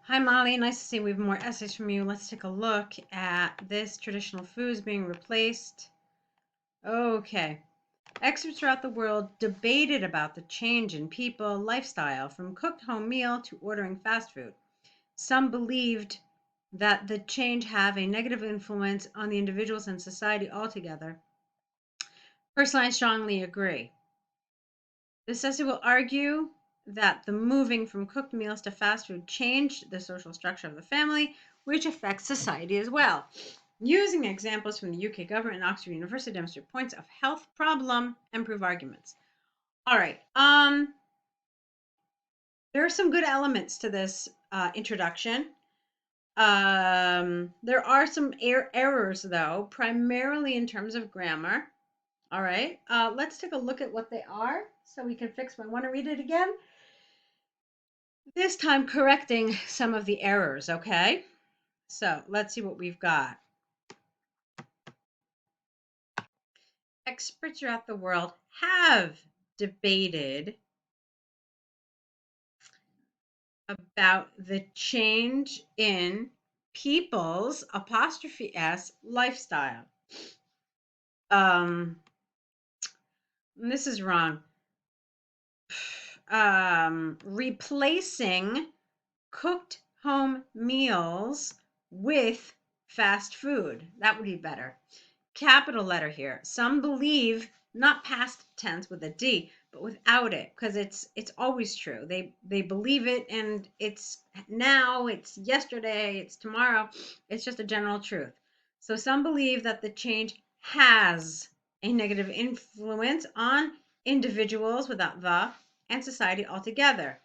Hi, Molly. Nice to see we have more essays from you. Let's take a look at this traditional foods being replaced. Okay. Experts throughout the world debated about the change in people lifestyle from cooked home meal to ordering fast food. Some believed that the change have a negative influence on the individuals and society altogether. Personally, I strongly agree. This essay will argue that the moving from cooked meals to fast food changed the social structure of the family, which affects society as well. Using examples from the UK government and Oxford University demonstrate points of health problem and prove arguments. All right. There are some good elements to this introduction. There are some errors, though, primarily in terms of grammar. All right. Let's take a look at what they are so we can fix them. I want to read it again. This time correcting some of the errors, okay? So let's see what we've got. Experts throughout the world have debated about the change in people's apostrophe S lifestyle. This is wrong. Replacing cooked home meals with fast food. That would be better. Capital letter here. Some believe not past tense with a D, but without it, because it's always true. They believe it, and it's now, it's yesterday, it's tomorrow. It's just a general truth. So some believe that the change has a negative influence on individuals without the and society altogether.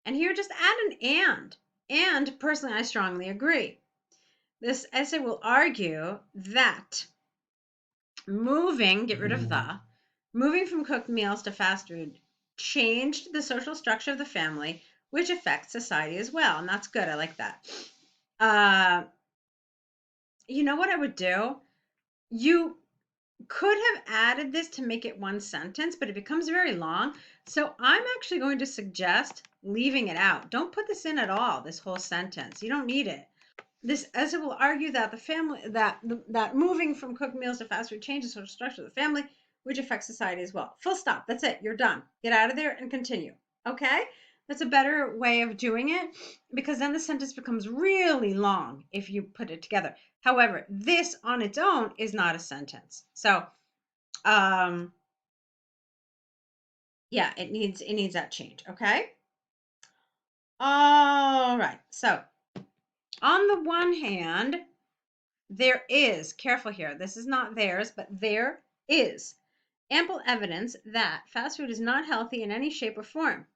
And here just add an and. And personally, I strongly agree. This essay will argue that get rid of the, moving from cooked meals to fast food changed the social structure of the family, which affects society as well. And that's good. I like that. You know what I would do? You could have added this to make it one sentence, but it becomes very long. So I'm actually going to suggest leaving it out. Don't put this in at all, this whole sentence. You don't need it. This essay will argue that the family that moving from cooked meals to fast food changes the social structure of the family, which affects society as well. Full stop. That's it. You're done. Get out of there and continue. Okay? That's a better way of doing it because then the sentence becomes really long if you put it together. However, this on its own is not a sentence. So, yeah, it needs that change. Okay? All right. So, on the one hand, there is, careful here, this is not theirs, but there is ample evidence that fast food is not healthy in any shape or form.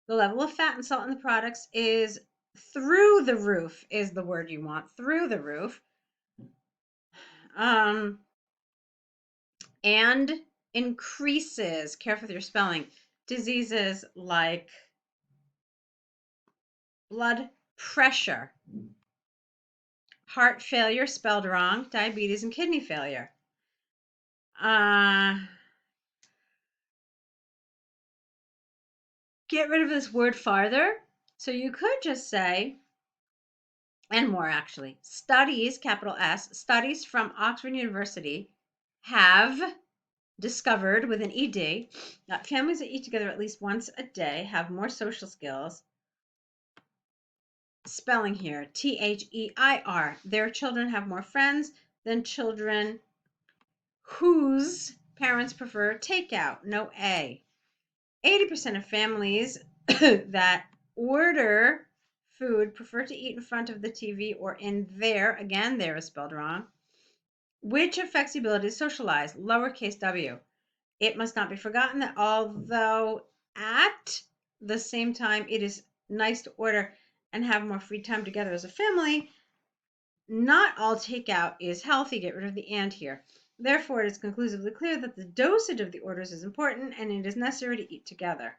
The level of fat and salt in the products is through the roof, is the word you want, through the roof. And increases, careful with your spelling, diseases like blood pressure, heart failure spelled wrong, diabetes, and kidney failure. Get rid of this word farther. So you could just say, and more actually, studies, capital S, studies from Oxford University have discovered with an ED that families that eat together at least once a day have more social skills. Spelling here, THEIR. Their children have more friends than children whose parents prefer takeout. No A. 80% of families that order food prefer to eat in front of the TV or in there, again, there is spelled wrong, which affects the ability to socialize, lowercase w. It must not be forgotten that although at the same time it is nice to order and have more free time together as a family, not all takeout is healthy. Get rid of the and here. Therefore, it is conclusively clear that the dosage of the orders is important and it is necessary to eat together.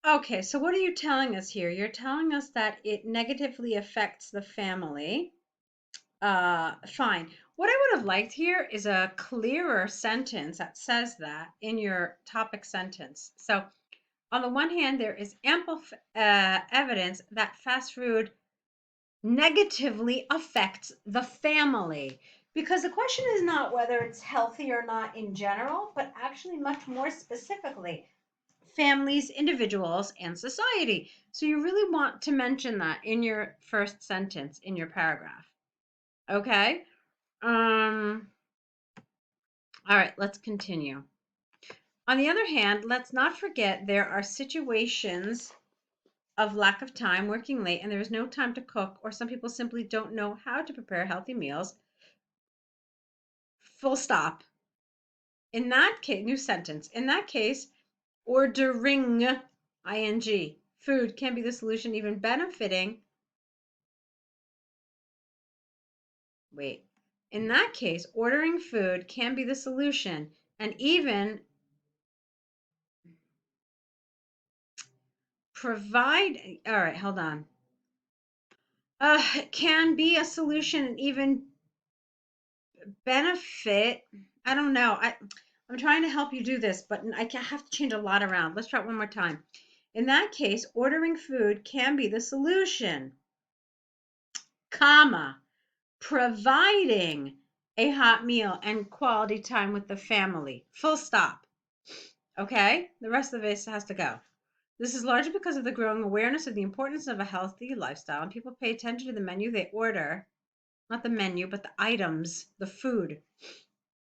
Okay, so what are you telling us here? You're telling us that it negatively affects the family. Fine. What I would have liked here is a clearer sentence that says that in your topic sentence. So On the one hand, there is ample evidence that fast food negatively affects the family. Because the question is not whether it's healthy or not in general, but actually much more specifically, families, individuals, and society. So you really want to mention that in your first sentence in your paragraph. Okay? All right, let's continue. On the other hand, let's not forget there are situations of lack of time, working late, and there is no time to cook, or some people simply don't know how to prepare healthy meals. Full stop. In that case, new sentence. In that case, ordering ing food can be the solution, even benefiting. Wait. In that case, ordering food can be the solution and even provide. All right, hold on. Can be a solution and even benefit. I don't know. I'm trying to help you do this, but I have to change a lot around. Let's try it one more time. In that case, ordering food can be the solution, comma, providing a hot meal and quality time with the family. Full stop. Okay? The rest of this has to go. This is largely because of the growing awareness of the importance of a healthy lifestyle, and people pay attention to the menu they order. Not the menu, but the items, the food.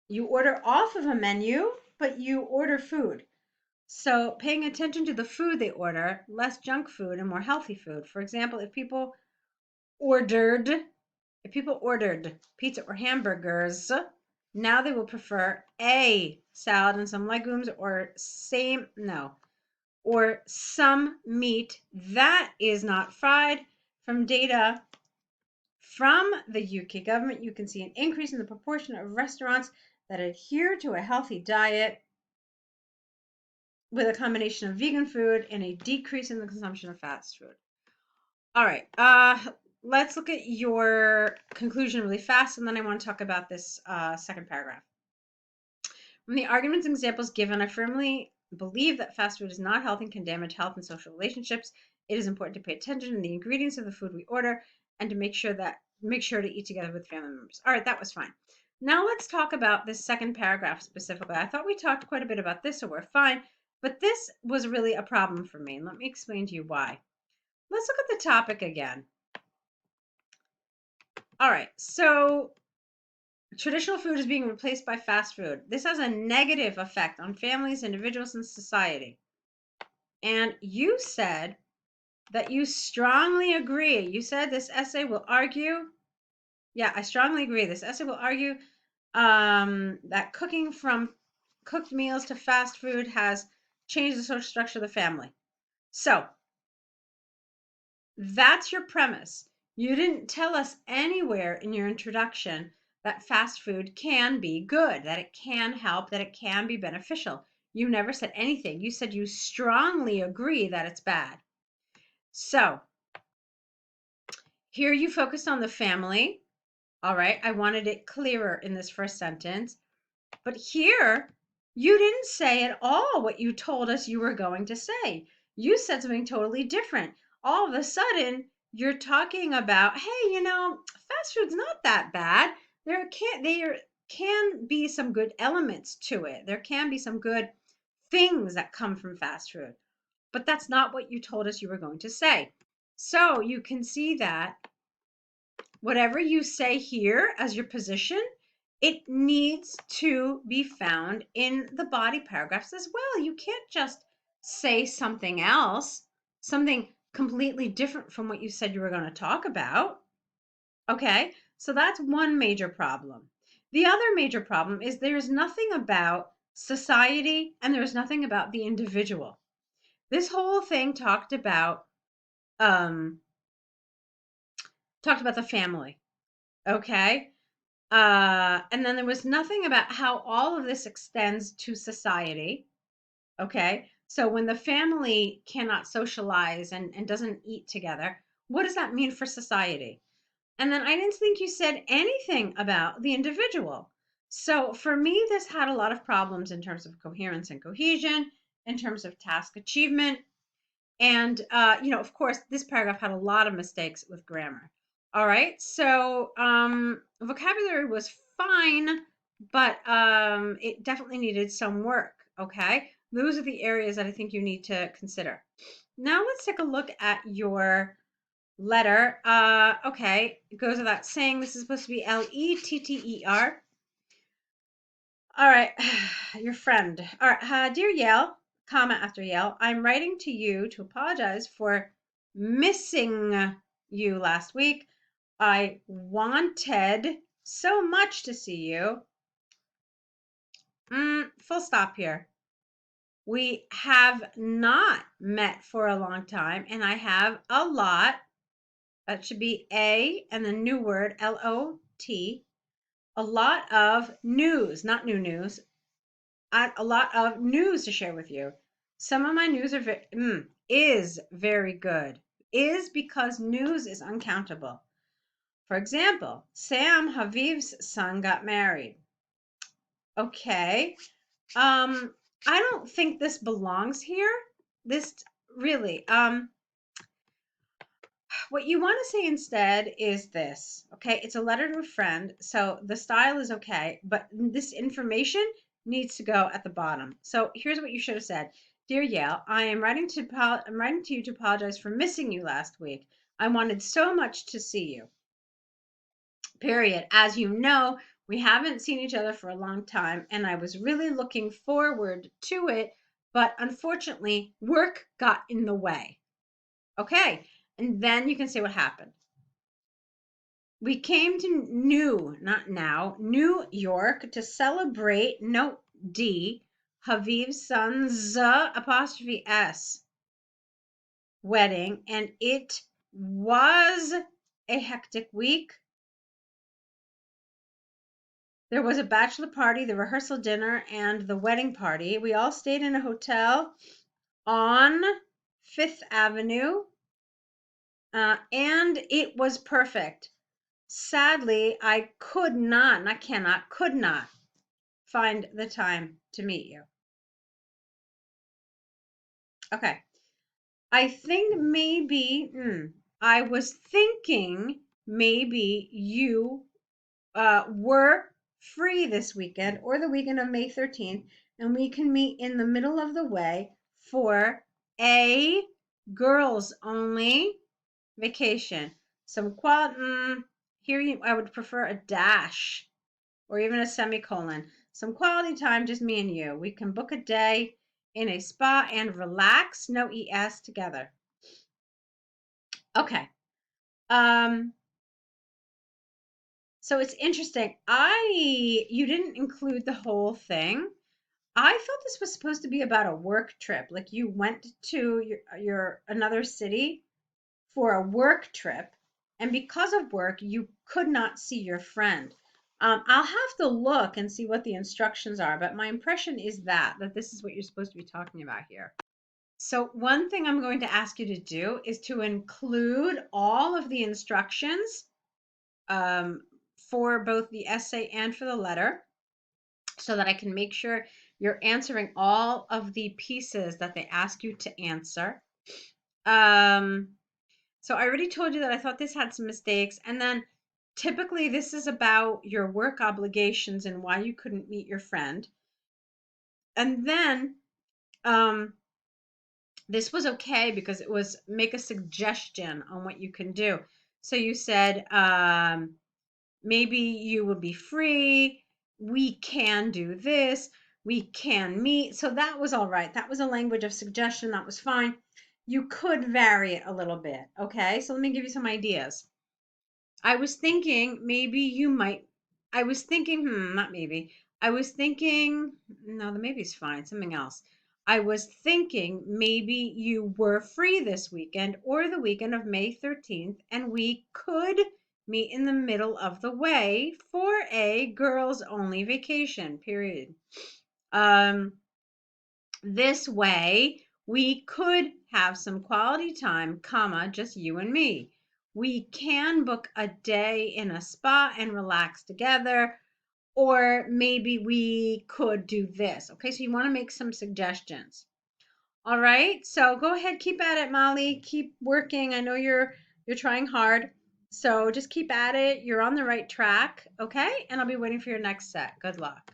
You order off of a menu, but you order food. So paying attention to the food they order, less junk food and more healthy food. For example, ordered if people ordered pizza or hamburgers, now they will prefer a salad and some legumes or some meat that is not fried. From data from the UK government, you can see an increase in the proportion of restaurants that adhere to a healthy diet with a combination of vegan food and a decrease in the consumption of fast food. All right, let's look at your conclusion really fast, and then I want to talk about this second paragraph. From the arguments and examples given, I firmly believe that fast food is not healthy and can damage health and social relationships. It is important to pay attention to the ingredients of the food we order and to make sure to eat together with family members. All right, that was fine. Now let's talk about this second paragraph specifically. I thought we talked quite a bit about this, so we're fine. But this was really a problem for me, and let me explain to you why. Let's look at the topic again. All right, so traditional food is being replaced by fast food. This has a negative effect on families, individuals, and society. And you said that you strongly agree. You said this essay will argue. Yeah, I strongly agree. This essay will argue that cooking from cooked meals to fast food has changed the social structure of the family. So that's your premise. You didn't tell us anywhere in your introduction that fast food can be good, that it can help, that it can be beneficial. You never said anything. You said you strongly agree that it's bad. So here you focused on the family. All right, I wanted it clearer in this first sentence. But here, you didn't say at all what you told us you were going to say. You said something totally different. All of a sudden, you're talking about, hey, fast food's not that bad. There can be some good elements to it. There can be some good things that come from fast food. But that's not what you told us you were going to say. So you can see that whatever you say here as your position, it needs to be found in the body paragraphs as well. You can't just say something else, something completely different from what you said you were going to talk about. Okay, so that's one major problem. The other major problem is there's nothing about society and there's nothing about the individual. This whole thing talked about the family. Okay. And then there was nothing about how all of this extends to society. Okay. So when the family cannot socialize and doesn't eat together, what does that mean for society? And then I didn't think you said anything about the individual. So for me, this had a lot of problems in terms of coherence and cohesion. in terms of task achievement. And, of course, this paragraph had a lot of mistakes with grammar. All right. So vocabulary was fine, but it definitely needed some work. Okay. Those are the areas that I think you need to consider. Now let's take a look at your letter. Okay. It goes without saying this is supposed to be Letter. All right, your friend. All right, dear Yale, comma after Yale, I'm writing to you to apologize for missing you last week. I wanted so much to see you. Full stop here. We have not met for a long time, and I have a lot. That should be A and the new word, LOT. A lot of news, not new news. A lot of news to share with you. Some of my news are is very good. Is because news is uncountable. For example, Sam Haviv's son got married. Okay. I don't think this belongs here. This really. What you want to say instead is this, okay? It's a letter to a friend, so the style is okay, but this information needs to go at the bottom. So here's what you should have said. Dear Yale, I'm writing to you to apologize for missing you last week. I wanted so much to see you. Period. As you know, we haven't seen each other for a long time, and I was really looking forward to it, but unfortunately, work got in the way. Okay, and then you can say what happened. We came to New York to celebrate, note D, Haviv's son's apostrophe S wedding, and it was a hectic week. There was a bachelor party, the rehearsal dinner, and the wedding party. We all stayed in a hotel on Fifth Avenue, and it was perfect. Sadly, I could not find the time to meet you. Okay. I think maybe, I was thinking maybe you were free this weekend or the weekend of May 13th, and we can meet in the middle of the way for a girls only vacation. Some here I would prefer a dash or even a semicolon. Some quality time, just me and you. We can book a day in a spa and relax, no ES, together. Okay. So it's interesting. You didn't include the whole thing. I thought this was supposed to be about a work trip. Like you went to your another city for a work trip, and because of work, you could not see your friend. I'll have to look and see what the instructions are, but my impression is that this is what you're supposed to be talking about here. So one thing I'm going to ask you to do is to include all of the instructions for both the essay and for the letter so that I can make sure you're answering all of the pieces that they ask you to answer. So I already told you that I thought this had some mistakes. And then typically this is about your work obligations and why you couldn't meet your friend. And then this was okay because it was make a suggestion on what you can do. So you said, maybe you will be free. We can do this. We can meet. So that was all right. That was a language of suggestion. That was fine. You could vary it a little bit. Okay. So let me give you some ideas. I was thinking maybe you might. I was thinking, not maybe. I was thinking, no, the maybe's fine. Something else. I was thinking maybe you were free this weekend or the weekend of May 13th, and we could meet in the middle of the way for a girls only vacation, period. This way we could have some quality time, comma, just you and me. We can book a day in a spa and relax together, or maybe we could do this. Okay, so you want to make some suggestions. All right. So go ahead, keep at it, Molly. Keep working. I know you're trying hard. So just keep at it. You're on the right track. Okay? And I'll be waiting for your next set. Good luck.